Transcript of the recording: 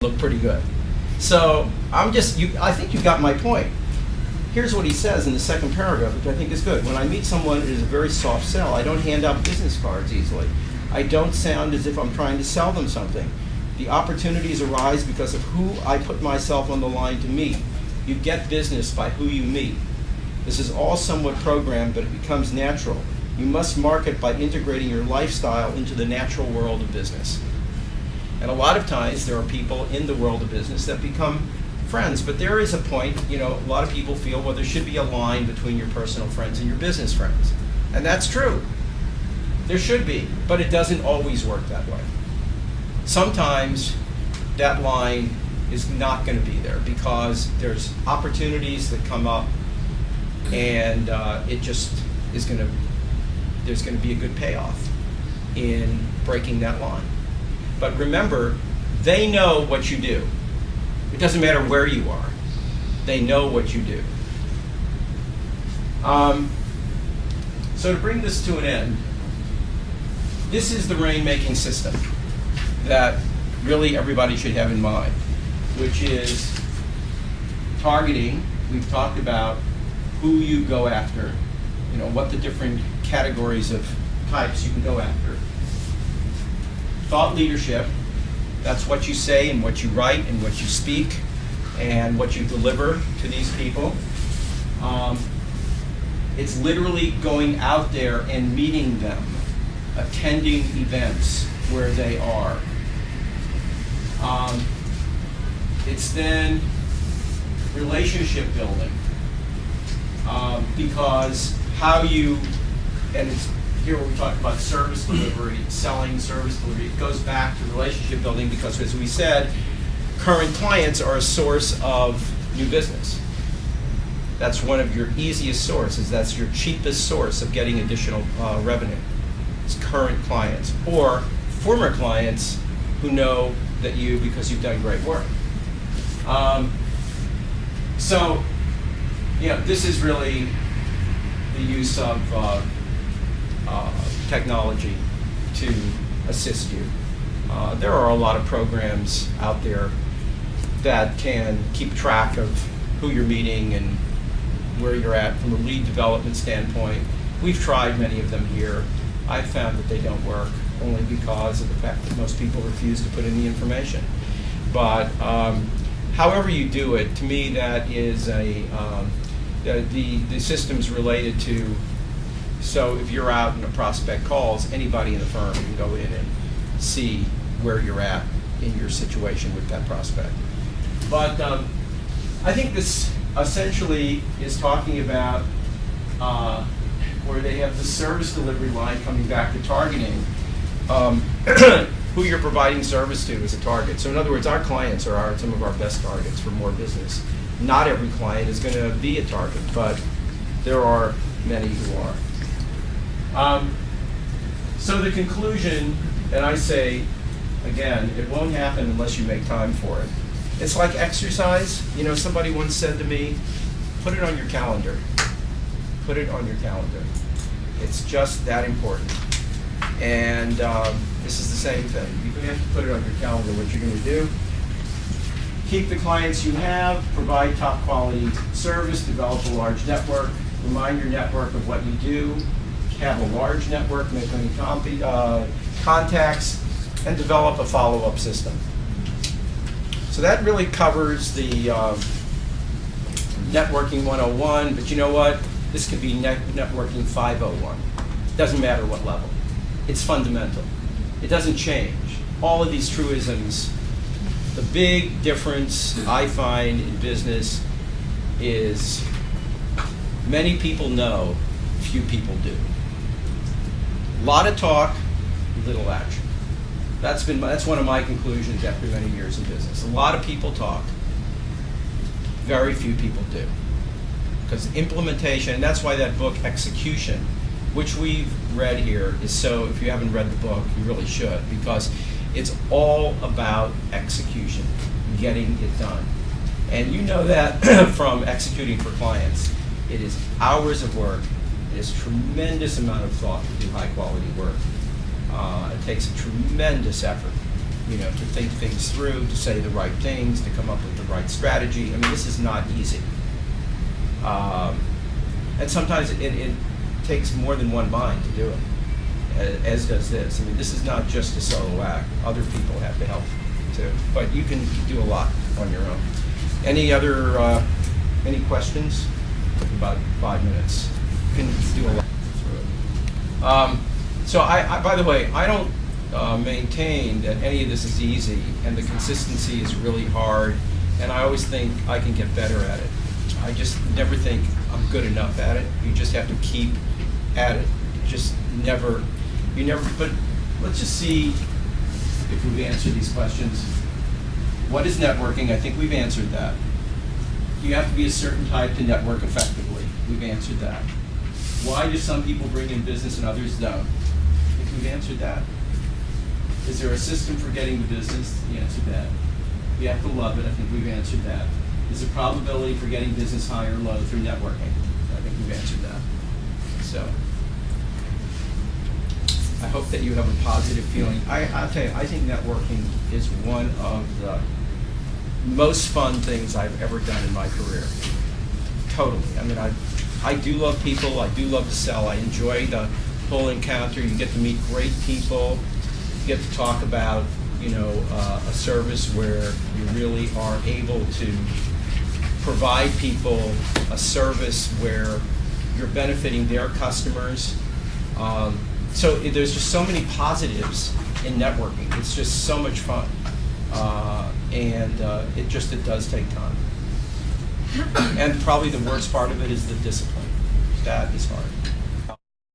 look pretty good. So I think you got my point. Here's what he says in the second paragraph, which I think is good. When I meet someone, it is a very soft sell. I don't hand out business cards easily. I don't sound as if I'm trying to sell them something. The opportunities arise because of who I put myself on the line to meet. You get business by who you meet. This is all somewhat programmed, but it becomes natural. You must market by integrating your lifestyle into the natural world of business. And a lot of times there are people in the world of business that become friends, but there is a point, a lot of people feel, well, there should be a line between your personal friends and your business friends. And that's true. There should be, but it doesn't always work that way. Sometimes that line is not going to be there because there's opportunities that come up and it just is there's going to be a good payoff in breaking that line. But remember, they know what you do. It doesn't matter where you are. They know what you do. So to bring this to an end, this is the rainmaking system that really everybody should have in mind, which is targeting. We've talked about who you go after, what the different categories of types you can go after. Thought leadership, that's what you say and what you write and what you speak and what you deliver to these people. It's literally going out there and meeting them, attending events where they are. It's then relationship building, because and it's here where we talk about service delivery, selling service delivery, it goes back to relationship building because, as we said, current clients are a source of new business. That's one of your easiest sources. That's your cheapest source of getting additional revenue. It's current clients or former clients who know that because you've done great work. So, this is really the use of technology to assist you. There are a lot of programs out there that can keep track of who you're meeting and where you're at from a lead development standpoint. We've tried many of them here. I've found that they don't work only because of the fact that most people refuse to put in the information. But however you do it, to me that is the system's related to, so if you're out and a prospect calls, anybody in the firm can go in and see where you're at in your situation with that prospect. But I think this essentially is talking about where they have the service delivery line coming back to targeting who you're providing service to as a target. So in other words, our clients are some of our best targets for more business. Not every client is going to be a target, but there are many who are. So the conclusion, and I say, again, it won't happen unless you make time for it. It's like exercise. Somebody once said to me, put it on your calendar. Put it on your calendar. It's just that important. And this is the same thing. You have to put it on your calendar what you're going to do. Keep the clients you have, provide top quality service, develop a large network, remind your network of what you do, have a large network, make many contacts, and develop a follow-up system. So that really covers the networking 101, but you know what? This could be networking 501. Doesn't matter what level. It's fundamental. It doesn't change. All of these truisms, the big difference I find in business is many people know, few people do. A lot of talk, little action. That's one of my conclusions after many years in business. A lot of people talk, very few people do. Because implementation, and that's why that book, Execution, which we've read here, is so, if you haven't read the book, you really should, because it's all about execution, getting it done. And you know that from executing for clients. It is hours of work. It is a tremendous amount of thought to do high quality work. It takes a tremendous effort. to think things through, to say the right things, to come up with the right strategy. I mean, this is not easy. And sometimes it takes more than one mind to do it, as does this. I mean, this is not just a solo act. Other people have to help too. But you can do a lot on your own. Any other, any questions? About 5 minutes. You can do a lot through it. So by the way, I don't maintain that any of this is easy, and the consistency is really hard, and I always think I can get better at it. I just never think I'm good enough at it. You just have to keep at it. But let's just see if we've answered these questions. What is networking? I think we've answered that. You have to be a certain type to network effectively. We've answered that. Why do some people bring in business and others don't? I think we've answered that. Is there a system for getting the business? The answer to that. You have to love it. I think we've answered that. Is the probability for getting business high or low through networking? I think we've answered that. So I hope that you have a positive feeling. I'll tell you, I think networking is one of the most fun things I've ever done in my career. Totally. I mean, I do love people. I do love to sell. I enjoy the whole encounter. You get to meet great people. You get to talk about, a service where you really are able to provide people a service where you're benefiting their customers. So there's just so many positives in networking. It's just so much fun. And it does take time. And probably the worst part of it is the discipline. That is hard.